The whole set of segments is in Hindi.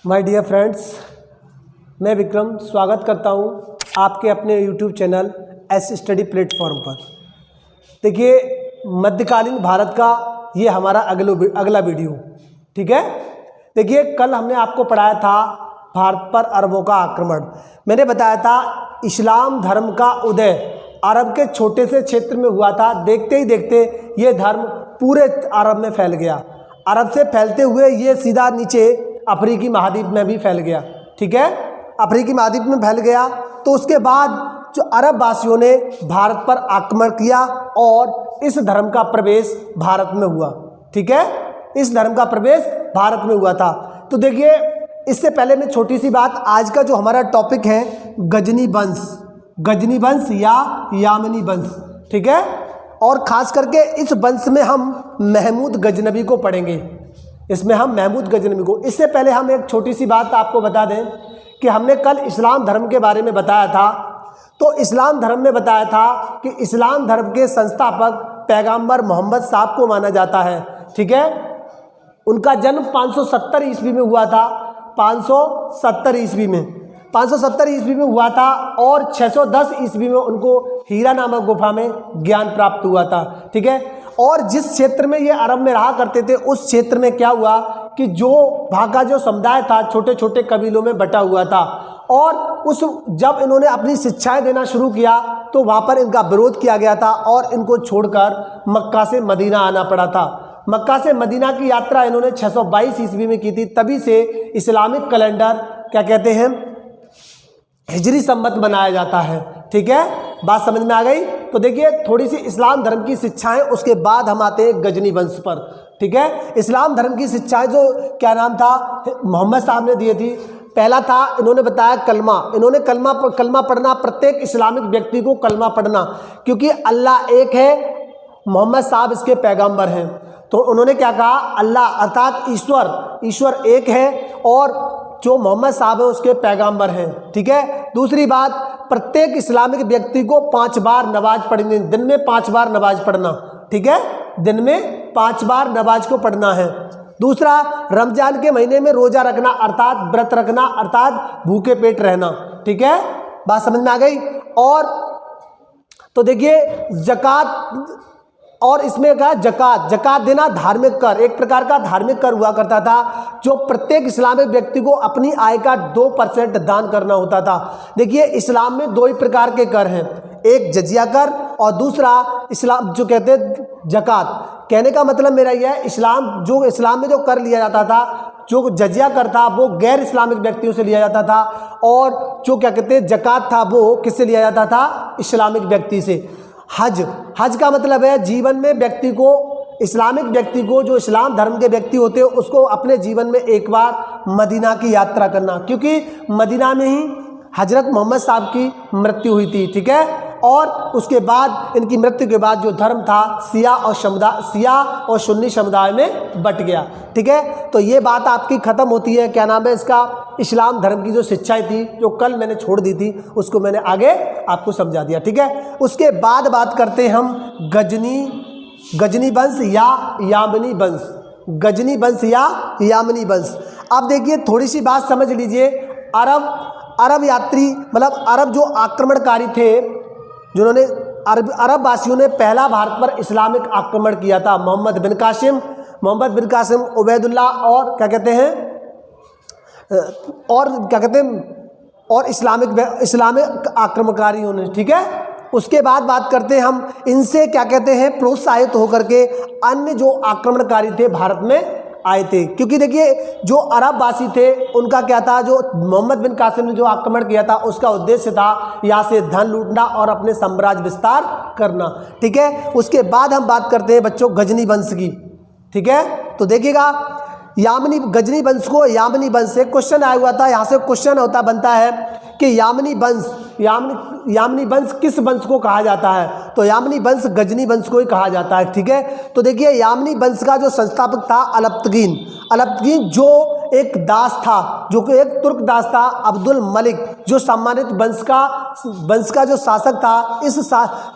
माय डियर फ्रेंड्स, मैं विक्रम स्वागत करता हूं आपके अपने YouTube channel S study platform पर। देखिए, मध्यकालीन भारत का ये हमारा अगला वीडियो, ठीक है। देखिए, कल हमने आपको पढ़ाया था भारत पर अरबों का आक्रमण। मैंने बताया था इस्लाम धर्म का उदय अरब के छोटे से क्षेत्र में हुआ था। देखते ही देखते ये धर्म पूरे अरब में फैल गया। अरब से फैलते हुए ये सीधा नीचे अफ्रीकी महाद्वीप में भी फैल गया, ठीक है। अफ्रीकी महाद्वीप में फैल गया तो उसके बाद जो अरब वासियों ने भारत पर आक्रमण किया और इस धर्म का प्रवेश भारत में हुआ, ठीक है। इस धर्म का प्रवेश भारत में हुआ था। तो देखिए, इससे पहले मैं छोटी सी बात, आज का जो हमारा टॉपिक है गजनी वंश या यामनी वंश, ठीक है। और ख़ास करके इस वंश में हम महमूद गजनबी को पढ़ेंगे। इसमें हम महमूद गजनबी को, इससे पहले हम एक छोटी सी बात आपको बता दें कि हमने कल इस्लाम धर्म के बारे में बताया था। तो इस्लाम धर्म में बताया था कि इस्लाम धर्म के संस्थापक पैगंबर मोहम्मद साहब को माना जाता है, ठीक है। उनका जन्म 570 ईस्वी में हुआ था। 570 ईस्वी में हुआ था और 610 ईस्वी में उनको हीरा नामक गुफा में ज्ञान प्राप्त हुआ था, ठीक है। और जिस क्षेत्र में ये अरब में रहा करते थे, उस क्षेत्र में क्या हुआ कि जो वहाँ का जो समुदाय था छोटे छोटे कबीलों में बटा हुआ था। और जब इन्होंने अपनी शिक्षाएं देना शुरू किया तो वहाँ पर इनका विरोध किया गया था और इनको छोड़कर मक्का से मदीना आना पड़ा था। मक्का से मदीना की यात्रा इन्होंने 622 ईस्वी में की थी। तभी से इस्लामिक कैलेंडर क्या कहते हैं, हिजरी संवत बनाया जाता है, ठीक है। बात समझ में आ गई। तो देखिए, थोड़ी सी इस्लाम धर्म की शिक्षाएं, उसके बाद हम आते हैं गजनी वंश पर, ठीक है। इस्लाम धर्म की शिक्षाएं जो क्या नाम था मोहम्मद साहब ने दिए थी। पहला था, इन्होंने बताया कलमा। इन्होंने कलमा पढ़ना, प्रत्येक इस्लामिक व्यक्ति को कलमा पढ़ना, क्योंकि अल्लाह एक है, मोहम्मद साहब इसके पैगंबर हैं। तो उन्होंने क्या कहा, अल्लाह अर्थात ईश्वर एक है और जो मोहम्मद साहब है उसके पैगंबर हैं, ठीक है। दूसरी बात, प्रत्येक इस्लामिक व्यक्ति को 5 बार नमाज पढ़नी, दिन में 5 बार नमाज पढ़ना, ठीक है। दिन में 5 बार नमाज को पढ़ना है। दूसरा, रमजान के महीने में रोजा रखना अर्थात व्रत रखना अर्थात भूखे पेट रहना, ठीक है। बात समझ में आ गई। और तो देखिए, ज़कात, और इसमें कहा जकात देना धार्मिक कर, एक प्रकार का धार्मिक कर हुआ करता था जो प्रत्येक इस्लामिक व्यक्ति को अपनी आय का 2% दान करना होता था। देखिए, इस्लाम में 2 ही प्रकार के कर हैं, एक जजिया कर और दूसरा इस्लाम जो कहते हैं जकात। कहने का मतलब मेरा यह है, इस्लाम में जो कर लिया जाता था, जो जजिया कर था वो गैर इस्लामिक व्यक्तियों से लिया जाता था और जो क्या कहते हैं जकात था वो किससे लिया जाता था, इस्लामिक व्यक्ति से। हज का मतलब है जीवन में व्यक्ति को, इस्लामिक व्यक्ति को, जो इस्लाम धर्म के व्यक्ति होते हैं उसको अपने जीवन में एक बार मदीना की यात्रा करना, क्योंकि मदीना में ही हजरत मोहम्मद साहब की मृत्यु हुई थी, ठीक है। और उसके बाद, इनकी मृत्यु के बाद जो धर्म था सिया और सुन्नी समुदाय में बट गया, ठीक है। तो ये बात आपकी ख़त्म होती है, क्या नाम है इसका, इस्लाम धर्म की जो शिक्षाएं थी जो कल मैंने छोड़ दी थी उसको मैंने आगे आपको समझा दिया, ठीक है। उसके बाद बात करते हैं हम गजनी वंश या यामनी वंश। गजनी वंश या यामनी वंश। अब देखिए, थोड़ी सी बात समझ लीजिए। अरब यात्री, मतलब अरब जो आक्रमणकारी थे, जिन्होंने अरब वासियों ने पहला भारत पर इस्लामिक आक्रमण किया था। मोहम्मद बिन कासिम, उबैदुल्लाह और क्या कहते हैं और इस्लामिक आक्रमणकारियों ने, ठीक है। उसके बाद बात करते हैं हम, इनसे क्या कहते हैं प्रोत्साहित होकर के अन्य जो आक्रमणकारी थे भारत में आए थे। क्योंकि देखिए, जो अरब वासी थे उनका क्या था, जो मोहम्मद बिन कासिम ने जो आक्रमण किया था उसका उद्देश्य था यहाँ से धन लूटना और अपने साम्राज्य विस्तार करना, ठीक है। उसके बाद हम बात करते हैं बच्चों गजनी वंश की, ठीक है। तो देखिएगा, गजनी वंश को यामनी वंश से क्वेश्चन आया हुआ था। यहाँ से क्वेश्चन बनता है कि यामनी वंश किस वंश को कहा जाता है। तो यामनी वंश गजनी वंश को ही कहा जाता है, ठीक है। तो देखिए, यामनी वंश का जो संस्थापक था अलप्तगीन जो एक दास था, जो कि एक तुर्क दास था, अब्दुल मलिक, जो सम्मानित वंश का जो शासक था।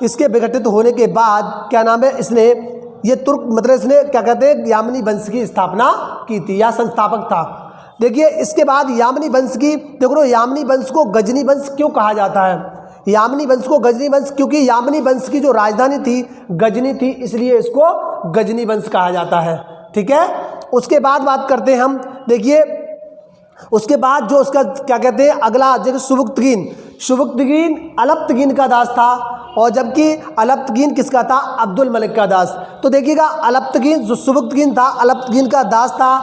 इसके विघटित होने के बाद क्या नाम है, इसने ये तुर्क मतलब इसने क्या कहते हैं यामनी वंश की स्थापना की थी या संस्थापक था। देखिए इसके बाद यामिनी वंश की, देखो यामिनी वंश को गजनी वंश क्यों कहा जाता है? यामिनी वंश को गजनी वंश क्योंकि यामिनी वंश की जो राजधानी थी गजनी थी, इसलिए इसको गजनी वंश कहा जाता है। ठीक है, उसके बाद बात करते हैं हम। देखिए उसके बाद जो उसका क्या कहते हैं अगला, जैसे सुबुक्तगीन। सुबुक्तगीन अलप्तगीन का दास था, और जबकि अलप्तगीन किसका था? अब्दुल मलिक का दास। तो देखिएगा अलप्तगीन जो सुबुक्तगीन था अलप्तगीन का दास था,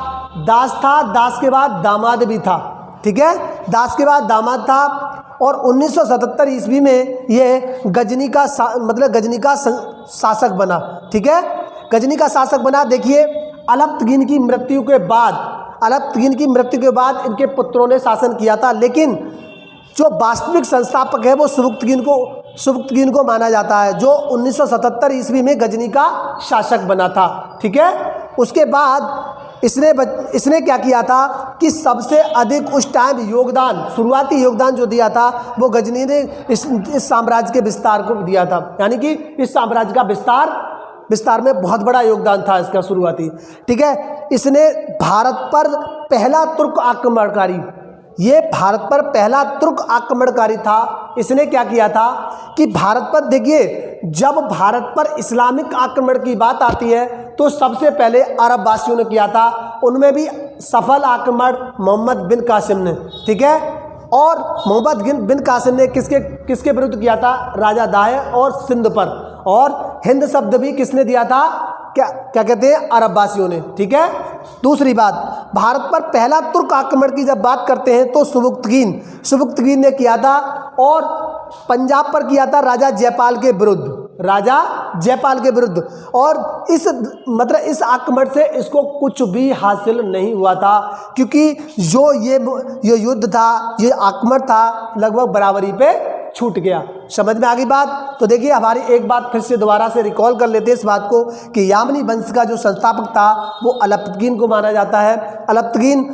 दास के बाद दामाद भी था। ठीक है, दास के बाद दामाद था, और 1977 ईस्वी में ये गजनी का गजनी का शासक बना। ठीक है, गजनी का शासक बना। देखिए अलप्तगीन की मृत्यु के बाद इनके पुत्रों ने शासन किया था, लेकिन जो वास्तविक संस्थापक है वो सुबुक्तगीन को माना जाता है, जो 1977 ईस्वी में गजनी का शासक बना था। ठीक है, उसके बाद इसने क्या किया था कि सबसे अधिक उस टाइम शुरुआती योगदान जो दिया था वो गजनी ने इस साम्राज्य के विस्तार को दिया था। यानी कि इस साम्राज्य का विस्तार में बहुत बड़ा योगदान था इसका शुरुआती। ठीक है, इसने भारत पर पहला तुर्क आक्रमणकारी था। इसने क्या किया था कि भारत पर, देखिए जब भारत पर इस्लामिक आक्रमण की बात आती है तो सबसे पहले अरब वासियों ने किया था, उनमें भी सफल आक्रमण मोहम्मद बिन कासिम ने। ठीक है, और मोहम्मद बिन कासिम ने किसके विरुद्ध किया था? राजा दाहे और सिंध पर, और हिंद शब्द भी किसने दिया था? क्या कहते हैं? अरब वासियों ने। ठीक है, दूसरी बात, भारत पर पहला तुर्क आक्रमण की जब बात करते हैं तो सुबुक्तगीन ने किया था, और पंजाब पर किया था राजा जयपाल के विरुद्ध। और इस आक्रमण से इसको कुछ भी हासिल नहीं हुआ था, क्योंकि जो ये युद्ध था, ये आक्रमण था, लगभग बराबरी पे छूट गया। समझ में आ गई बात? तो देखिए हमारी एक बात फिर से दोबारा से रिकॉल कर लेते हैं इस बात को कि यामिनी वंश का जो संस्थापक था वो अलप्तगीन को माना जाता है। अलप्तगीन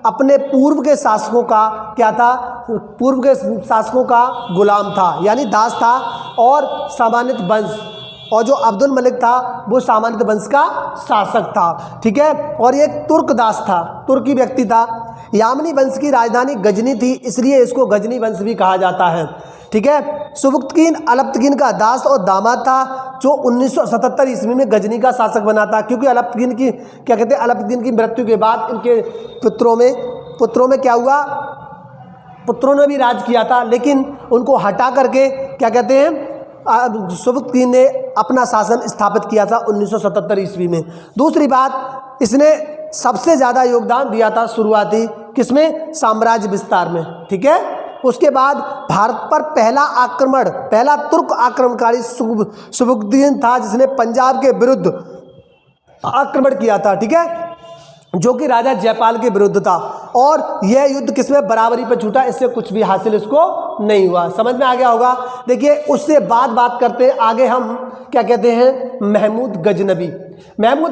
अपने पूर्व के शासकों का क्या था? पूर्व के शासकों का गुलाम था, यानी दास था, और सामान्यत वंश, और जो अब्दुल मलिक था वो सामान्यत वंश का शासक था। ठीक है, और ये एक तुर्क दास था, तुर्की व्यक्ति था। यामिनी वंश की राजधानी गजनी थी, इसलिए इसको गजनी वंश भी कहा जाता है। ठीक है, सुबुक्तगीन अलप्तगीन का दास और दामाद था, जो 1977 ईस्वी में गजनी का शासक बना था, क्योंकि अलप्तगीन की मृत्यु के बाद इनके पुत्रों में क्या हुआ? पुत्रों ने भी राज किया था, लेकिन उनको हटा करके सुबुक्तगीन ने अपना शासन स्थापित किया था 1977 ईस्वी में। दूसरी बात, इसने सबसे ज़्यादा योगदान दिया था शुरुआती किसमें? साम्राज्य विस्तार में। ठीक है, उसके बाद भारत पर पहला तुर्क आक्रमणकारी सुबुक्तगीन था, जिसने पंजाब के विरुद्ध आक्रमण किया था। ठीक है, जो कि राजा जयपाल के विरुद्ध था, और यह युद्ध किसमें? बराबरी पर छूटा, इससे कुछ भी हासिल इसको नहीं हुआ। समझ में आ गया होगा? देखिए उससे बात करते हैं आगे हम क्या कहते हैं? महमूद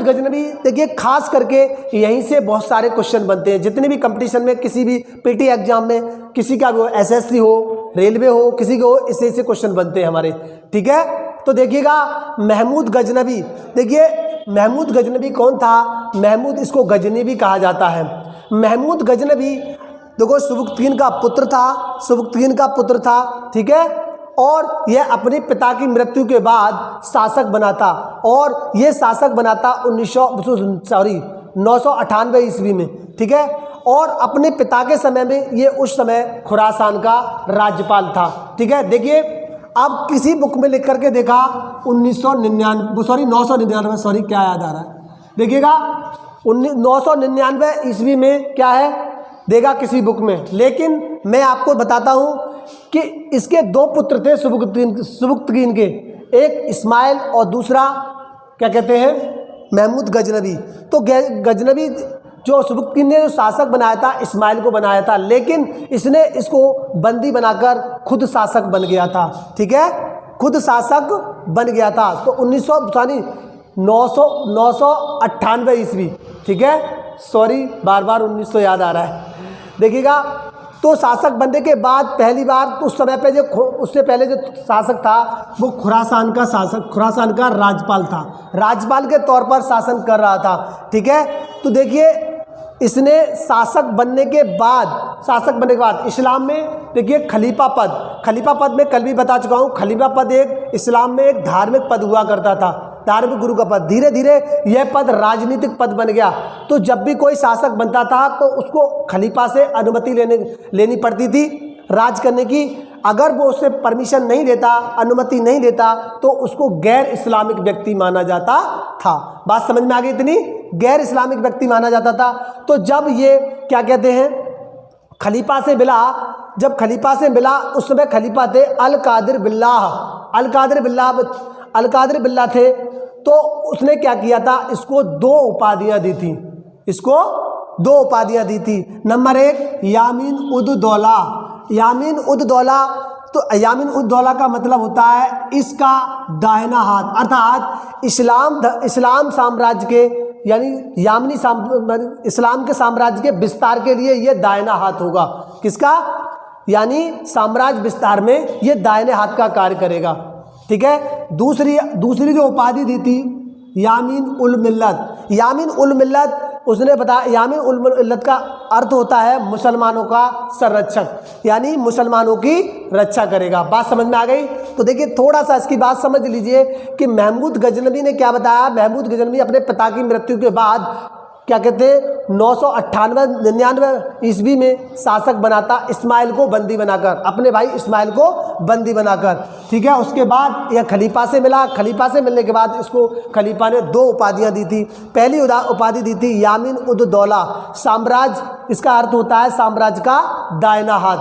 गजनवी। देखिए खास करके यहीं से बहुत सारे क्वेश्चन बनते हैं, जितने भी कंपटीशन में, किसी भी पीटी एग्जाम में, किसी का भी हो, एसएससी हो, रेलवे हो, किसी को हो, इससे क्वेश्चन बनते हैं हमारे। ठीक है, तो देखिएगा महमूद गजनवी। देखिए महमूद गजनवी कौन था? इसको गजनी भी कहा जाता है। महमूद गजनवी देखो सुबुक्तगीन का पुत्र था। ठीक है, और यह अपने पिता की मृत्यु के बाद शासक बना था, और यह शासक बना था 998 ईस्वी में। ठीक है, और अपने पिता के समय में ये उस समय खुरासान का राज्यपाल था। ठीक है, देखिए अब किसी बुक में लिख करके देखा 999 क्या याद आ रहा है? देखिएगा 999 ईस्वी में क्या है देगा किसी बुक में, लेकिन मैं आपको बताता हूँ कि इसके दो पुत्र थे सुबुक्तगीन के, एक इस्माइल और दूसरा क्या कहते हैं? महमूद गजनवी। तो गजनवी जो सुबुक्तगीन ने जो शासक बनाया था, इस्माइल को बनाया था, लेकिन इसने इसको बंदी बनाकर खुद शासक बन गया था। ठीक है, खुद शासक बन गया था। तो 998 ईस्वी। ठीक है, सॉरी बार 1900 याद आ रहा है। देखिएगा तो शासक बनने के बाद पहली बार तो उस समय पे जो उससे पहले जो शासक था वो खुरासान का राज्यपाल था, राज्यपाल के तौर पर शासन कर रहा था। ठीक है, तो देखिए इसने शासक बनने के बाद इस्लाम में देखिए खलीफा पद में कल भी बता चुका हूँ, खलीफा पद एक इस्लाम में एक धार्मिक पद हुआ करता था, धार्मिक गुरु का पद। धीरे धीरे यह पद राजनीतिक पद बन गया। तो जब भी कोई शासक बनता था तो उसको खलीफा से अनुमति लेनी पड़ती थी राज करने की। अगर वो उससे परमिशन नहीं लेता, अनुमति नहीं लेता, तो उसको गैर इस्लामिक व्यक्ति माना जाता था। बात समझ में आ गई इतनी? गैर इस्लामिक व्यक्ति माना जाता था। तो जब ये क्या कहते हैं खलीफा से मिला, जब खलीफा से मिला उस समय खलीफा थे अल कादिर बिल्लाह थे। तो उसने क्या किया था, इसको दो उपाधियां दी थी। नंबर 1 यामीन उद दौला। तो यामीन उद दौला का मतलब होता है इसका दाहिना हाथ, अर्थात इस्लाम साम्राज्य के यानी इस्लाम के साम्राज्य के विस्तार के लिए ये दाहिना हाथ होगा। किसका? यानी साम्राज्य विस्तार में ये दाहिने हाथ का कार्य करेगा। ठीक है। दूसरी जो उपाधि दी थी यामीन उल मिल्लत, उसने बताया यामीन उल मिल्लत का अर्थ होता है मुसलमानों का संरक्षक, यानी मुसलमानों की रक्षा करेगा। बात समझ में आ गई? तो देखिए थोड़ा सा इसकी बात समझ लीजिए कि महमूद गजनवी ने क्या बताया। महमूद गजनवी अपने पिता की मृत्यु के बाद क्या कहते हैं 998-99 ईस्वी में शासक बनाता इस्माइल को बंदी बनाकर, अपने भाई इस्माइल को बंदी बनाकर। ठीक है। उसके बाद यह खलीफा से मिला, खलीफा से मिलने के बाद इसको खलीफा ने दो उपाधियां दी थी। पहली उपाधि दी थी यामीन उद दौला, साम्राज्य, इसका अर्थ होता है साम्राज्य का दाहिना हाथ,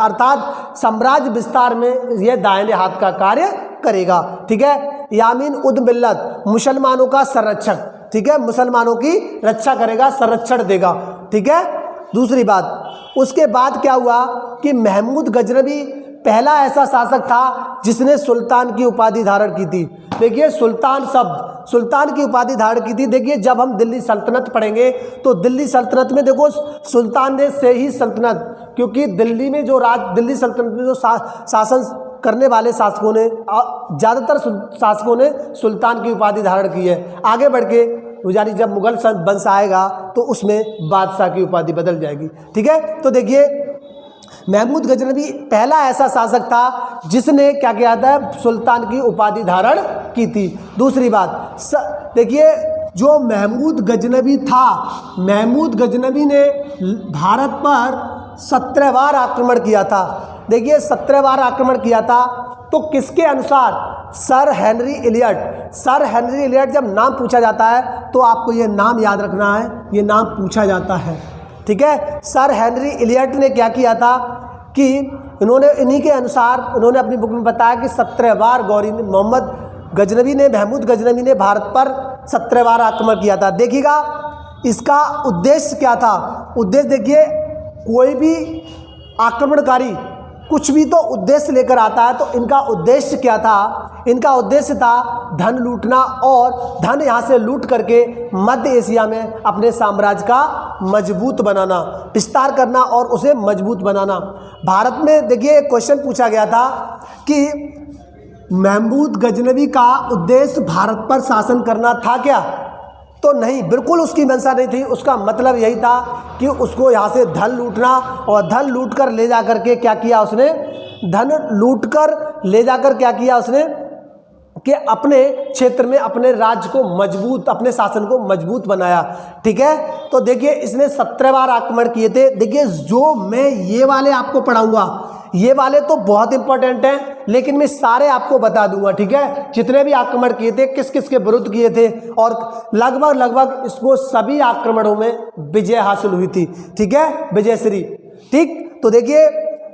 अर्थात साम्राज्य विस्तार में यह दाहिने हाथ का कार्य करेगा। ठीक है। यामीन उद मिल्लत, मुसलमानों का संरक्षक। ठीक है। मुसलमानों की रक्षा करेगा, संरक्षण देगा। ठीक है। दूसरी बात, उसके बाद क्या हुआ कि महमूद गजनवी पहला ऐसा शासक था जिसने सुल्तान की उपाधि धारण की थी। देखिए सुल्तान की उपाधि धारण की थी। देखिए जब हम दिल्ली सल्तनत पढ़ेंगे तो दिल्ली सल्तनत में देखो सुल्तान ने से ही सल्तनत, क्योंकि दिल्ली सल्तनत में जो शासन करने वाले शासकों ने, ज़्यादातर शासकों ने सुल्तान की उपाधि धारण की है। आगे बढ़ के यानी जब मुगल वंश आएगा तो उसमें बादशाह की उपाधि बदल जाएगी। ठीक है। तो देखिए महमूद गजनवी पहला ऐसा शासक था जिसने क्या किया था, सुल्तान की उपाधि धारण की थी। दूसरी बात देखिए जो महमूद गजनवी था, महमूद गजनवी ने भारत पर 17 बार आक्रमण किया था। देखिए 17 बार आक्रमण किया था। तो किसके अनुसार? Sir Henry Elliot. जब नाम पूछा जाता है तो आपको ये नाम याद रखना है, ये नाम पूछा जाता है। ठीक है। सर हेनरी इलियट ने क्या किया था कि इन्हीं के अनुसार उन्होंने अपनी बुक में बताया कि 17 बार महमूद गजनवी ने भारत पर 17 बार आक्रमण किया था। देखिएगा इसका उद्देश्य क्या था। उद्देश्य देखिए, कोई भी आक्रमणकारी कुछ भी तो उद्देश्य लेकर आता है। तो इनका उद्देश्य क्या था? इनका उद्देश्य था धन लूटना, और धन यहाँ से लूट करके मध्य एशिया में अपने साम्राज्य का मजबूत बनाना, विस्तार करना और उसे मजबूत बनाना। भारत में देखिए एक क्वेश्चन पूछा गया था कि महमूद गजनवी का उद्देश्य भारत पर शासन करना था क्या? तो नहीं, बिल्कुल उसकी मंशा नहीं थी। उसका मतलब यही था कि उसको यहाँ से धन लूटना, और धन लूट कर ले जा करके क्या किया उसने, कि अपने क्षेत्र में अपने राज्य को मजबूत, अपने शासन को मजबूत बनाया। ठीक है। तो देखिए इसने 17 बार आक्रमण किए थे। देखिए जो मैं ये वाले आपको पढ़ाऊंगा, ये वाले तो बहुत इंपॉर्टेंट हैं, लेकिन मैं सारे आपको बता दूंगा। ठीक है। जितने भी आक्रमण किए थे, किस किस के विरुद्ध किए थे, और लगभग इसको सभी आक्रमणों में विजय हासिल हुई थी। ठीक है। विजयश्री। ठीक। तो देखिए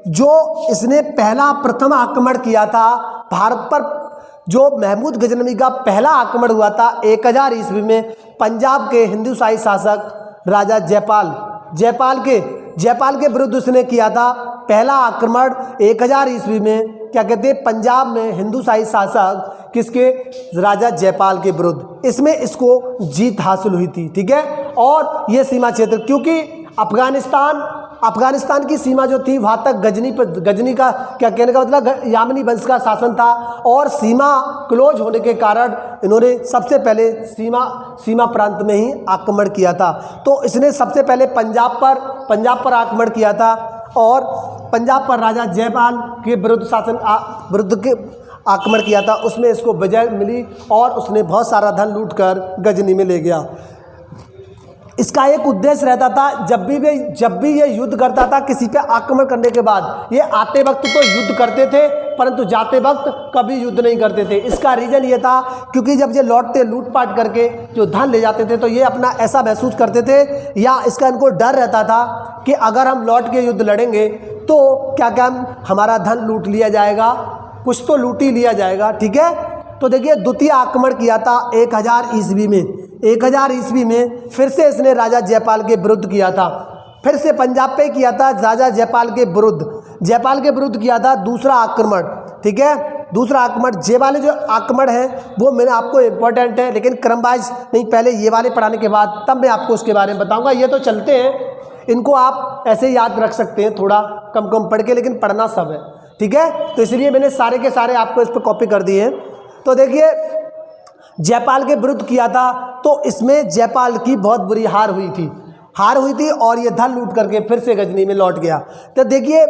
जो इसने प्रथम आक्रमण किया था भारत पर, जो महमूद गजनवी का पहला आक्रमण हुआ था 1000 ईस्वी में पंजाब के हिंदुशाही शासक राजा जयपाल के विरुद्ध उसने किया था। पहला आक्रमण 1000 ईस्वी में क्या कहते हैं, पंजाब में हिंदुशाही शासक किसके, राजा जयपाल के विरुद्ध। इसमें इसको जीत हासिल हुई थी। ठीक है। और ये सीमा क्षेत्र, क्योंकि अफगानिस्तान अफगानिस्तान की सीमा जो थी वहाँ तक गजनी का क्या कहने का मतलब यामनी वंश का शासन था, और सीमा क्लोज होने के कारण इन्होंने सबसे पहले सीमा प्रांत में ही आक्रमण किया था। तो इसने सबसे पहले पंजाब पर आक्रमण किया था, और पंजाब पर राजा जयपाल के विरुद्ध के आक्रमण किया था। उसमें इसको विजय मिली और उसने बहुत सारा धन लूटकर गजनी में ले गया। इसका एक उद्देश्य रहता था, जब भी ये युद्ध करता था किसी पे आक्रमण करने के बाद, ये आते वक्त तो युद्ध करते थे परंतु जाते वक्त कभी युद्ध नहीं करते थे। इसका रीज़न ये था क्योंकि जब ये लौटते लूटपाट करके जो धन ले जाते थे तो ये अपना ऐसा महसूस करते थे, या इसका इनको डर रहता था कि अगर हम लौट के युद्ध लड़ेंगे तो क्या हमारा धन लूट लिया जाएगा, कुछ तो लूट ही लिया जाएगा। ठीक है, तो देखिए द्वितीय आक्रमण किया था 1000 ईस्वी में। 1000 ईस्वी में फिर से इसने राजा जयपाल के विरुद्ध किया था, फिर से पंजाब पे किया था राजा जयपाल के विरुद्ध किया था दूसरा आक्रमण। ठीक है, दूसरा आक्रमण, ये वाले जो आक्रमण है वो मैंने आपको इम्पोर्टेंट है, लेकिन क्रमवाइज नहीं, पहले ये वाले पढ़ाने के बाद तब मैं आपको उसके बारे में बताऊंगा। ये तो चलते हैं, इनको आप ऐसे याद रख सकते हैं थोड़ा कम पढ़ के, लेकिन पढ़ना सब है। ठीक है, तो इसलिए मैंने सारे के सारे आपको इस पर कॉपी कर दिए हैं। तो देखिए जयपाल के विरुद्ध किया था, तो इसमें जयपाल की बहुत बुरी हार हुई थी और ये धन लूट करके फिर से गजनी में लौट गया। तो देखिए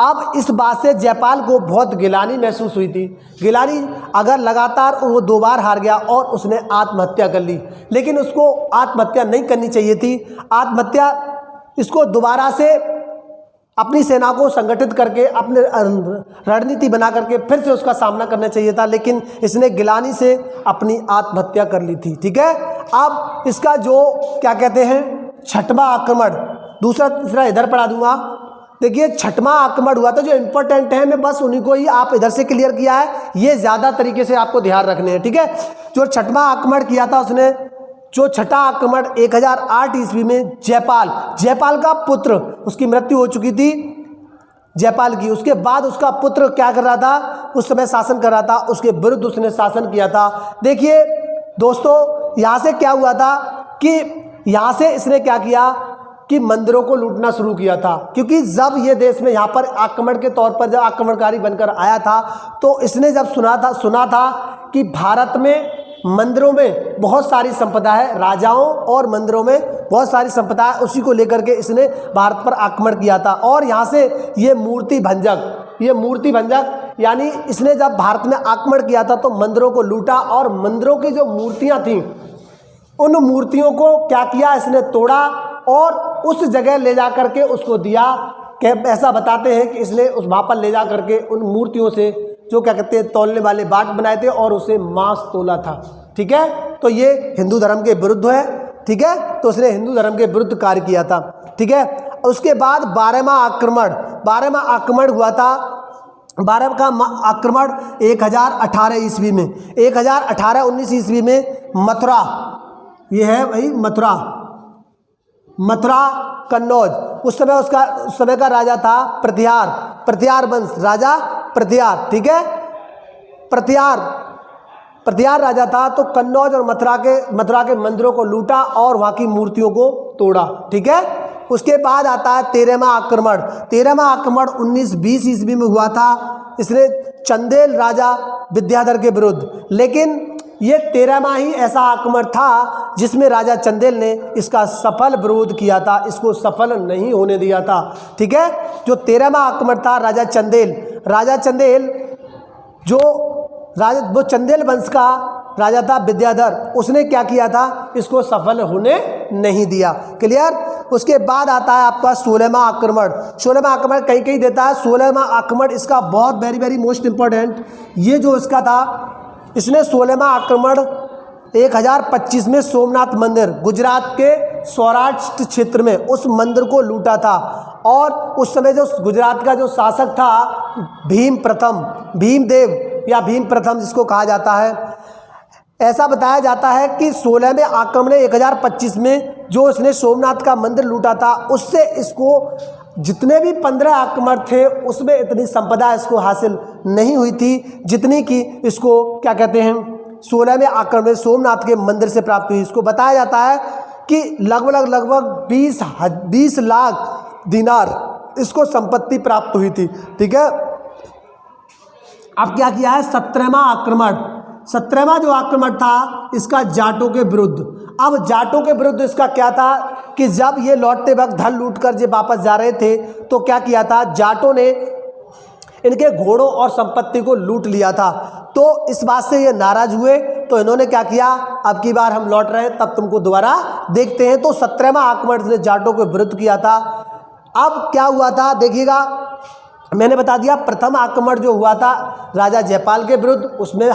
अब इस बात से जयपाल को बहुत गिलानी महसूस हुई थी। गिलानी अगर लगातार वो 2 बार हार गया और उसने आत्महत्या कर ली, लेकिन उसको आत्महत्या नहीं करनी चाहिए थी। आत्महत्या इसको दोबारा से अपनी सेना को संगठित करके अपने रणनीति बना करके फिर से उसका सामना करना चाहिए था, लेकिन इसने गिलानी से अपनी आत्महत्या कर ली थी। ठीक है, अब इसका जो क्या कहते हैं छठवां आक्रमण, दूसरा तीसरा इधर पढ़ा दूंगा। देखिए छठवां आक्रमण हुआ था, जो इम्पोर्टेंट है मैं बस उन्हीं को ही आप इधर से क्लियर किया है, ये ज़्यादा तरीके से आपको ध्यान रखने हैं। ठीक है, जो छठवां आक्रमण किया था उसने, जो छठा आक्रमण 1008 ईस्वी में जयपाल का पुत्र, उसकी मृत्यु हो चुकी थी जयपाल की, उसके बाद उसका पुत्र क्या कर रहा था, उस समय शासन कर रहा था, उसके विरुद्ध उसने शासन किया था। देखिए दोस्तों यहाँ से क्या हुआ था कि यहाँ से इसने क्या किया कि मंदिरों को लूटना शुरू किया था, क्योंकि जब ये देश में यहाँ पर आक्रमण के तौर पर जब आक्रमणकारी बनकर आया था तो इसने जब सुना था कि भारत में मंदिरों में बहुत सारी संपदा है, राजाओं और मंदिरों में बहुत सारी संपदा है, उसी को लेकर के इसने भारत पर आक्रमण किया था। और यहाँ से ये मूर्ति भंजक यानी इसने जब भारत में आक्रमण किया था तो मंदिरों को लूटा, और मंदिरों की जो मूर्तियाँ थीं उन मूर्तियों को क्या किया, इसने तोड़ा और उस जगह ले जा करके उसको दिया। ऐसा बताते हैं कि इसने उस वहाँ पर ले जा करके उन मूर्तियों से जो क्या कहते हैं तौलने वाले बाट बनाए थे और उसे मांस तोला था। ठीक है, तो ये हिंदू धर्म के विरुद्ध है। ठीक है, तो उसने हिंदू धर्म के विरुद्ध कार्य किया था। ठीक है, उसके बाद 12वां आक्रमण हुआ था। 12वां का आक्रमण 1018 ईस्वी में, 1018-19 ईस्वी में मथुरा, ये है भाई मथुरा कन्नौज, उस समय का राजा था प्रत्यार वंश, राजा प्रत्यार। ठीक है, प्रत्यार राजा था, तो कन्नौज और मथुरा के मंदिरों को लूटा और वहाँ की मूर्तियों को तोड़ा। ठीक है, उसके बाद आता है 13वां आक्रमण। 13वां आक्रमण 1920 ईस्वी में हुआ था, इसने चंदेल राजा विद्याधर के विरुद्ध। लेकिन ये 13वां ही ऐसा आक्रमण था जिसमें राजा चंदेल ने इसका सफल विरोध किया था, इसको सफल नहीं होने दिया था। ठीक है, जो 13वां आक्रमण था राजा चंदेल वो चंदेल वंश का राजा था विद्याधर, उसने क्या किया था, इसको सफल होने नहीं दिया। क्लियर। उसके बाद आता है आपका 16वां आक्रमण। 16वां आक्रमण कहीं देता है। 16वां आक्रमण इसका बहुत वेरी मोस्ट इंपॉर्टेंट, ये जो इसका था, इसने 16वां आक्रमण 1025 में सोमनाथ मंदिर, गुजरात के सौराष्ट्र क्षेत्र में उस मंदिर को लूटा था। और उस समय जो गुजरात का जो शासक था भीमदेव या भीम प्रथम जिसको कहा जाता है, ऐसा बताया जाता है कि 16वें आक्रमण 1025 में जो इसने सोमनाथ का मंदिर लूटा था, उससे इसको जितने भी 15 आक्रमण थे उसमें इतनी संपदा इसको हासिल नहीं हुई थी जितनी कि इसको क्या कहते हैं 16वें आक्रमण सोमनाथ के मंदिर से प्राप्त हुई। इसको बताया जाता है कि लगभग 20 लाख दीनार इसको संपत्ति प्राप्त हुई थी। ठीक है, अब क्या किया है, 17वां आक्रमण, 17वां जो आक्रमण था इसका जाटों के विरुद्ध। अब जाटों के विरुद्ध इसका क्या था कि जब ये लौटते वक्त धन लूट कर जब वापस जा रहे थे तो क्या किया था, जाटों ने इनके घोड़ों और संपत्ति को लूट लिया था। तो इस बात से ये नाराज हुए तो इन्होंने क्या किया, अब की बार हम लौट रहे हैं तब तुमको दोबारा देखते हैं। तो 17वां आक्रमण इसने जाटों के विरुद्ध किया था। अब क्या हुआ था देखिएगा, मैंने बता दिया प्रथम आक्रमण जो हुआ था राजा जयपाल के विरुद्ध, उसमें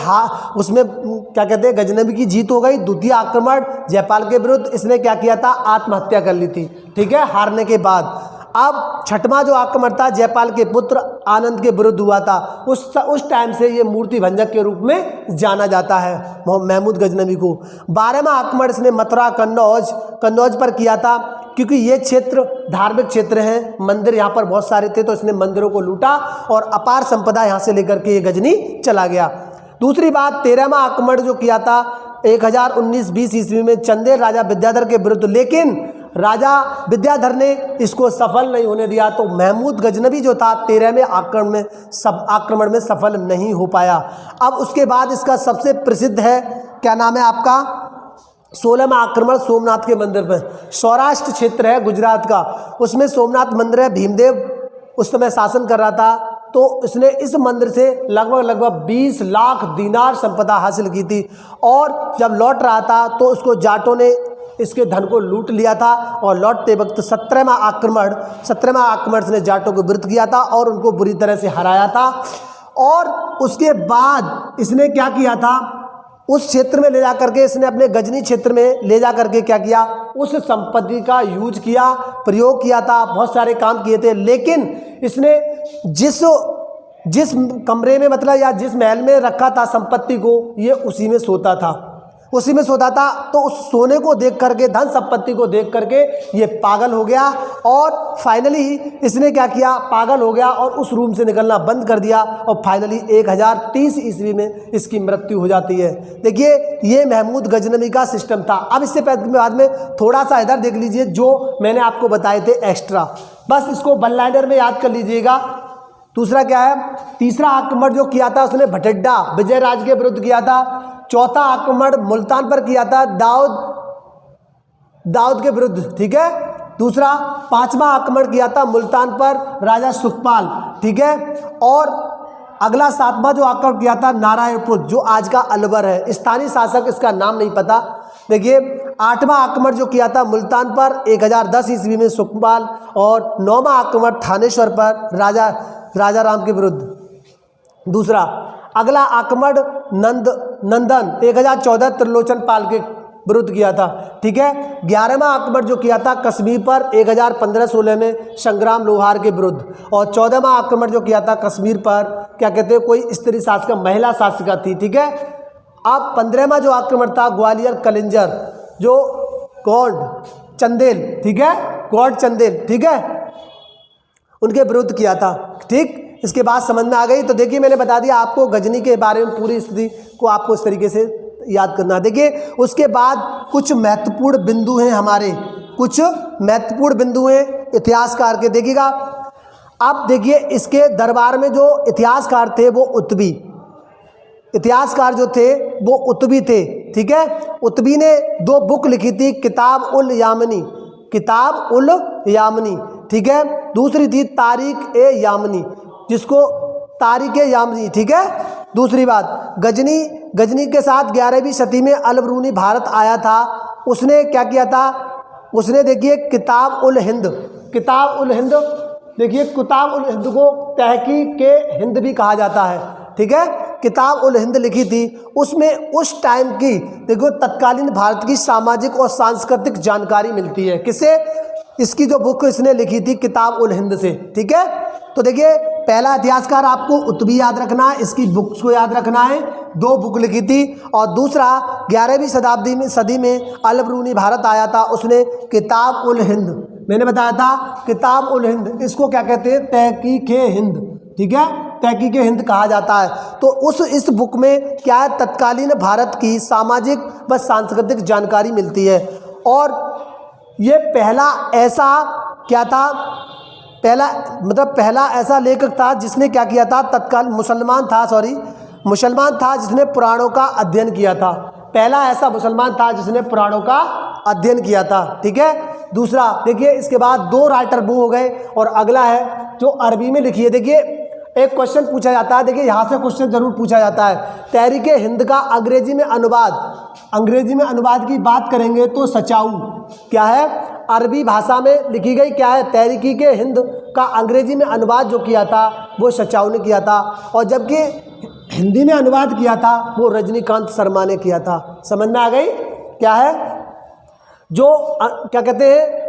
उसमें क्या कहते हैं गजनवी की जीत हो गई। द्वितीय आक्रमण जयपाल के विरुद्ध, इसने क्या किया था, आत्महत्या कर ली थी। ठीक है, हारने के बाद। अब छठवां जो आक्रमण था जयपाल के पुत्र आनंद के विरुद्ध हुआ था। उस टाइम से ये मूर्ति भंजक के रूप में जाना जाता है महमूद गजनवी को। 12वां आक्रमण इसने मथुरा कन्नौज पर किया था, क्योंकि ये क्षेत्र धार्मिक क्षेत्र हैं, मंदिर यहाँ पर बहुत सारे थे तो इसने मंदिरों को लूटा और अपार संपदा यहाँ से लेकर के ये गजनी चला गया। दूसरी बात, 13वां आक्रमण जो किया था 1019-20 ईस्वी में चंदेल राजा विद्याधर के विरुद्ध, लेकिन राजा विद्याधर ने इसको सफल नहीं होने दिया। तो महमूद गजनवी जो था 13वें आक्रमण में सफल नहीं हो पाया। अब उसके बाद इसका सबसे प्रसिद्ध है, क्या नाम है आपका, 16वां आक्रमण सोमनाथ के मंदिर पर। सौराष्ट्र क्षेत्र है गुजरात का, उसमें सोमनाथ मंदिर है। भीमदेव उस समय शासन कर रहा था तो इसने इस मंदिर से लगभग 20 लाख दीनार संपदा हासिल की थी। और जब लौट रहा था तो उसको जाटों ने इसके धन को लूट लिया था और लौटते वक्त 17वां आक्रमण इसने जाटों को विरुद्ध किया था और उनको बुरी तरह से हराया था। और उसके बाद इसने क्या किया था, उस क्षेत्र में ले जा करके इसने अपने गजनी क्षेत्र में ले जा करके क्या किया, उस संपत्ति का यूज किया, प्रयोग किया था, बहुत सारे काम किए थे। लेकिन इसने जिस कमरे में मतलब या जिस महल में रखा था संपत्ति को, ये उसी में सोता था। तो उस सोने को देख करके, धन संपत्ति को देख करके ये पागल हो गया और फाइनली इसने क्या किया, पागल हो गया और उस रूम से निकलना बंद कर दिया और फाइनली 1030 ईस्वी में इसकी मृत्यु हो जाती है। देखिए, ये महमूद गजनवी का सिस्टम था। अब इससे बाद में थोड़ा सा इधर देख लीजिए जो मैंने आपको बताए थे एक्स्ट्रा, बस इसको वन लाइनर में याद कर लीजिएगा। दूसरा क्या है, तीसरा आक्रमण जो किया था उसने भटिंडा विजयराज के विरुद्ध किया था। चौथा आक्रमण मुल्तान पर किया था दाऊद के विरुद्ध। ठीक है, दूसरा 5वां आक्रमण किया था मुल्तान पर राजा सुखपाल। ठीक है, और अगला 7वां जो आक्रमण किया था नारायणपुर जो आज का अलवर है, स्थानीय शासक इसका नाम नहीं पता। देखिए, 8वां आक्रमण जो किया था मुल्तान पर 1010 ईस्वी में सुखपाल और 9वां आक्रमण थानेश्वर पर राजा राम के विरुद्ध। दूसरा अगला आक्रमण नंदन 1014 त्रिलोचन पाल के विरुद्ध किया था। ठीक है, 11वां आक्रमण जो किया था कश्मीर पर 1015-16 में संग्राम लोहार के विरुद्ध। और 14वां आक्रमण जो किया था कश्मीर पर, क्या कहते हैं, कोई स्त्री शासक, महिला शासिका थी। ठीक है, अब 15वां जो आक्रमण था ग्वालियर कलिंजर जो गौड़ चंदेल, ठीक है, गौड़ चंदेल, ठीक है, उनके विरुद्ध किया था। ठीक, इसके बाद समझ में आ गई। तो देखिए, मैंने बता दिया आपको गजनी के बारे में, पूरी स्थिति को आपको इस तरीके से याद करना। देखिए, उसके बाद कुछ महत्वपूर्ण बिंदु हैं हमारे, कुछ महत्वपूर्ण बिंदु हैं इतिहासकार के। देखिएगा, अब देखिए इसके दरबार में जो इतिहासकार थे वो उत्बी इतिहासकार जो थे वो उत्बी थे। ठीक है, उत्बी ने 2 बुक लिखी थी, किताब उल यामनी। ठीक है, दूसरी थी तारीख ए यामनी, जिसको तारीख ए यामनी। ठीक है, दूसरी बात, गजनी के साथ 11वीं सदी में अल-बरूनी भारत आया था। उसने क्या किया था, उसने देखिए किताब उल हिंद, देखिए किताब उल हिंद को तहकीक के हिंद भी कहा जाता है। ठीक है, किताब उल हिंद लिखी थी। उसमें उस टाइम की देखो तत्कालीन भारत की सामाजिक और सांस्कृतिक जानकारी मिलती है। किससे, इसकी जो बुक इसने लिखी थी किताब उल हिंद से। ठीक है, तो देखिए पहला इतिहासकार आपको उत्बी याद रखना है, इसकी बुक्स को याद रखना है, 2 बुक लिखी थी। और दूसरा 11वीं सदी में अल-बरूनी भारत आया था, उसने किताब उल हिंद, मैंने बताया था किताब उल हिंद, इसको क्या कहते हैं, तहकीक हिंद। ठीक है, तहकीक हिंद कहा जाता है। तो इस बुक में क्या है, तत्कालीन भारत की सामाजिक व सांस्कृतिक जानकारी मिलती है। और ये पहला ऐसा क्या था, पहला ऐसा लेखक था जिसने क्या किया था, तत्काल मुसलमान था जिसने पुराणों का अध्ययन किया था। पहला ऐसा मुसलमान था जिसने पुराणों का अध्ययन किया था। ठीक है। दूसरा देखिए, इसके बाद 2 राइटर वो हो गए और अगला है जो अरबी में लिखी है। देखिए एक क्वेश्चन पूछा जाता है, देखिए यहाँ से क्वेश्चन जरूर पूछा जाता है, तहरीक हिंद का अंग्रेजी में अनुवाद की बात करेंगे तो सचाऊ क्या है, अरबी भाषा में लिखी गई क्या है, तहरीक के हिंद का अंग्रेजी में अनुवाद जो किया था वो सचाऊ ने किया था, और जबकि हिंदी में अनुवाद किया था वो रजनीकांत शर्मा ने किया था। समझ में आ गई क्या है, जो क्या कहते हैं,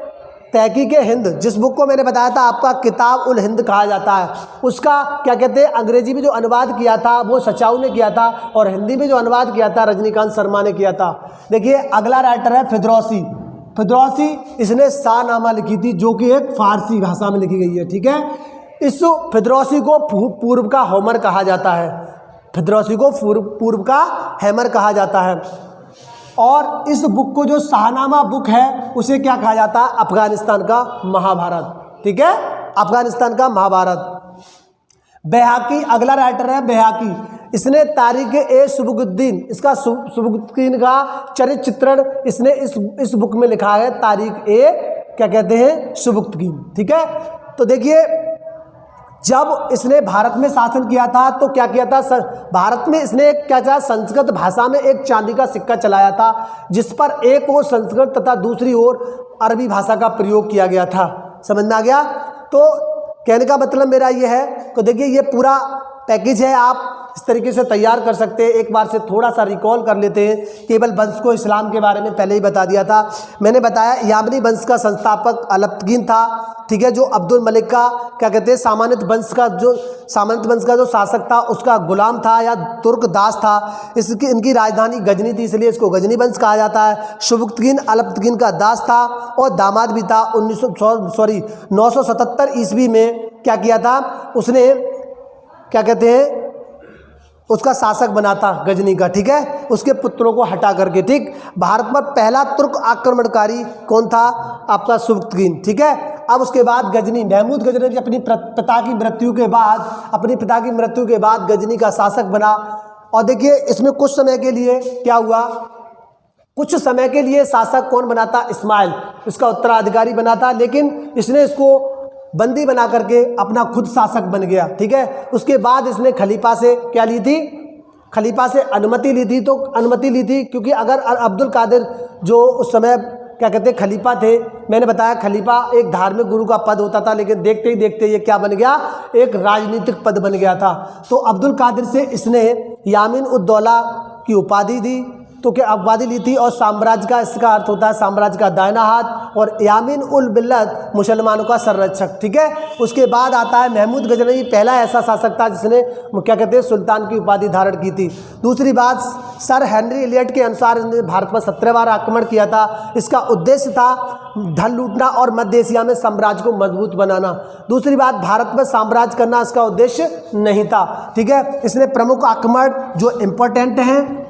तहकीक हिंद, जिस बुक को मैंने बताया था आपका किताब उल हिंद कहा जाता है, उसका क्या कहते हैं, अंग्रेजी में जो अनुवाद किया था वो सचाऊ ने किया था, और हिंदी में जो अनुवाद किया था रजनीकांत शर्मा ने किया था। देखिए अगला राइटर है फिदरौसी। इसने शाहनामा लिखी थी जो कि एक फारसी भाषा में लिखी गई है। ठीक है। इस फिदरौसी को पूर्व का होमर कहा जाता है, पूर्व का हैमर कहा जाता है। और इस बुक को, जो शाहनामा बुक है, उसे क्या कहा जाता है, अफगानिस्तान का महाभारत। ठीक है, अफगानिस्तान का महाभारत। बैहाकी अगला राइटर है, बैहाकी। इसने तारीख-ए-सुबुकुद्दीन, इसका सुबुकुद्दीन का चरित्र चित्रण इसने इस बुक में लिखा है, तारीख-ए-सुबुकुद्दीन। ठीक है। तो देखिए जब इसने भारत में शासन किया था तो क्या किया था, भारत में इसने क्या किया, संस्कृत भाषा में एक चांदी का सिक्का चलाया था जिस पर एक ओर संस्कृत तथा दूसरी ओर अरबी भाषा का प्रयोग किया गया था। समझ में आ गया। तो कहने का मतलब मेरा ये है कि देखिए ये पूरा पैकेज है, आप इस तरीके से तैयार कर सकते हैं। एक बार से थोड़ा सा रिकॉल कर लेते हैं। केवल वंश को इस्लाम के बारे में पहले ही बता दिया था मैंने, बताया यामनी वंश का संस्थापक अलतकीन था। ठीक है। जो अब्दुल मलिक का क्या कहते हैं, सामान्य वंश का जो शासक था उसका गुलाम था या तुर्क दास था। इनकी राजधानी गजनी थी, इसलिए इसको गजनी वंश कहा जाता है। सुबुक्तकीन अलतकीन का दास था और दामाद भी था। 977 ईस्वी में क्या किया था उसने, क्या कहते हैं, उसका शासक बना था गजनी का। ठीक है। उसके पुत्रों को हटा करके। ठीक। भारत पर पहला तुर्क आक्रमणकारी कौन था, आपका सुबुक्तकीन। ठीक है। अब उसके बाद महमूद गजनी अपनी पिता की मृत्यु के बाद गजनी का शासक बना। और देखिए इसमें कुछ समय के लिए क्या हुआ, कुछ समय के लिए शासक कौन बना था, इस्माइल इसका उत्तराधिकारी बना था, लेकिन इसने इसको बंदी बना करके अपना खुद शासक बन गया। ठीक है। उसके बाद इसने खलीफा से क्या ली थी, खलीफा से अनुमति ली थी क्योंकि अगर अब्दुल कादिर जो उस समय क्या कहते हैं खलीफा थे, मैंने बताया खलीफा एक धार्मिक गुरु का पद होता था, लेकिन देखते ही देखते ये क्या बन गया, एक राजनीतिक पद बन गया था। तो अब्दुल कादिर से इसने यामीन उद दौला की उपाधि दी, तो क्या उपाधि ली थी, और साम्राज्य का, इसका अर्थ होता है साम्राज्य का दाहिना हाथ, और यामीन उल बिल्लत मुसलमानों का संरक्षक। ठीक है। उसके बाद आता है महमूद गजनवी, पहला ऐसा शासक था जिसने क्या कहते हैं सुल्तान की उपाधि धारण की थी। दूसरी बात, सर हेनरी एलियट के अनुसार इसने भारत पर 17 बार आक्रमण किया था। इसका उद्देश्य था धन लूटना और मध्य एशिया में साम्राज्य को मजबूत बनाना। दूसरी बात, भारत में साम्राज्य करना इसका उद्देश्य नहीं था। ठीक है। इसने प्रमुख आक्रमण जो इम्पोर्टेंट है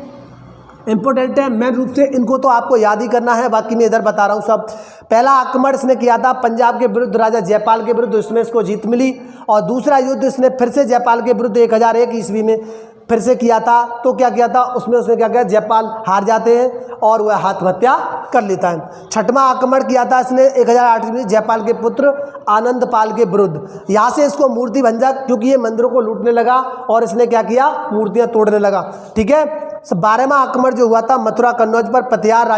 मेन रूप से, इनको तो आपको याद ही करना है, बाकी मैं इधर बता रहा हूँ सब। पहला आक्रमण इसने किया था पंजाब के विरुद्ध, राजा जयपाल के विरुद्ध, इसमें इसको जीत मिली। और दूसरा युद्ध इसने फिर से जयपाल के विरुद्ध 1001 ईस्वी में फिर से किया था। तो क्या किया था उसमें, उसने क्या किया, जयपाल हार जाते हैं और वह आत्महत्या कर लेता है। छठवां आक्रमण किया था इसने 1008 में जयपाल के पुत्र आनंदपाल के विरुद्ध। यहाँ से इसको मूर्ति भंजक, क्योंकि ये मंदिरों को लूटने लगा और इसने क्या किया, मूर्तियाँ तोड़ने लगा। ठीक है। 12वां आक्रमण जो हुआ था मथुरा कन्नौज पर प्रत्यार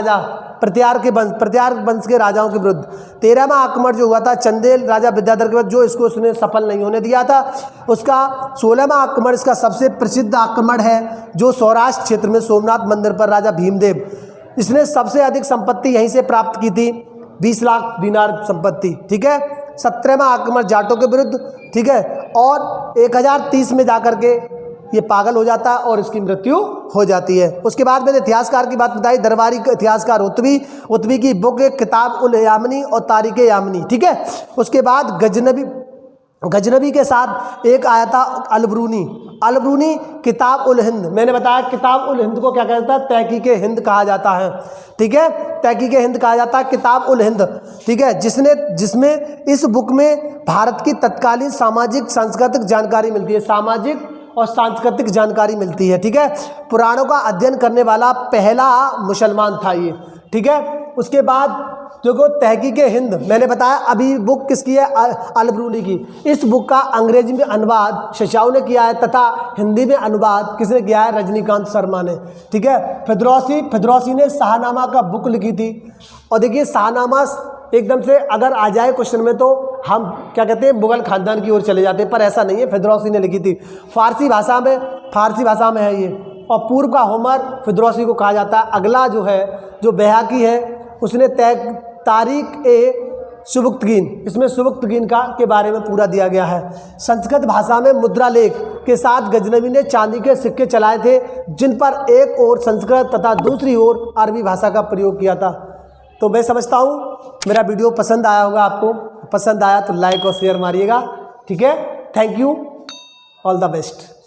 वंश के राजाओं के विरुद्ध। 13वां आक्रमण जो हुआ था चंदेल राजा विद्याधर के विरुद्ध, जो इसको उसने सफल नहीं होने दिया था। उसका 16वां आक्रमण इसका सबसे प्रसिद्ध आक्रमण है, जो सौराष्ट्र क्षेत्र में सोमनाथ मंदिर पर राजा भीमदेव, इसने सबसे अधिक संपत्ति यहीं से प्राप्त की थी, 20 लाख दिनार संपत्ति। ठीक है। 17वां आक्रमण जाटों के विरुद्ध। ठीक है। और 1030 में जाकर के ये पागल हो जाता है और इसकी मृत्यु हो जाती है। उसके बाद मैंने इतिहासकार की बात बताई, दरबारी इतिहासकार उतवी की बुक एक किताब उल यामनी और तारीख यामनी। ठीक है। उसके बाद गजनवी के साथ एक आया था अलबरूनी किताब उल हिंद। मैंने बताया किताब उल हिंद को क्या कहता है, तहकीक हिंद कहा जाता है, ठीक है, तहकीक हिंद कहा जाता है, किताब उल हिंद, ठीक है, जिसमें इस बुक में भारत की तत्कालीन सामाजिक सांस्कृतिक जानकारी मिलती है, सामाजिक और सांस्कृतिक जानकारी मिलती है, ठीक है। पुराणों का अध्ययन करने वाला पहला मुसलमान था ये, ठीक है। उसके बाद जो तहकीक हिंद मैंने बताया, अभी बुक किसकी है, अलबरूनी की। इस बुक का अंग्रेजी में अनुवाद शशाऊ ने किया है तथा हिंदी में अनुवाद किसने किया है, रजनीकांत शर्मा ने, ठीक है। फिदरौसी ने शाहनामा का बुक लिखी थी। और देखिए शाहनामा एकदम से अगर आ जाए क्वेश्चन में तो हम क्या कहते हैं, मुगल खानदान की ओर चले जाते हैं, पर ऐसा नहीं है, फिदरौसी ने लिखी थी। फारसी भाषा में है ये। और पूर्व का होमर फिदरौसी को कहा जाता है। अगला जो है, जो बैहाकी है, उसने तारीख ए सुबुक्तगीन, इसमें सुबुक्तगीन के बारे में पूरा दिया गया है। संस्कृत भाषा में मुद्रा लेख के साथ गजनवी ने चांदी के सिक्के चलाए थे, जिन पर एक ओर संस्कृत तथा दूसरी ओर अरबी भाषा का प्रयोग किया था। तो मैं समझता हूँ मेरा वीडियो पसंद आया होगा, आपको पसंद आया तो लाइक और शेयर मारिएगा, ठीक है। Thank you, all the best.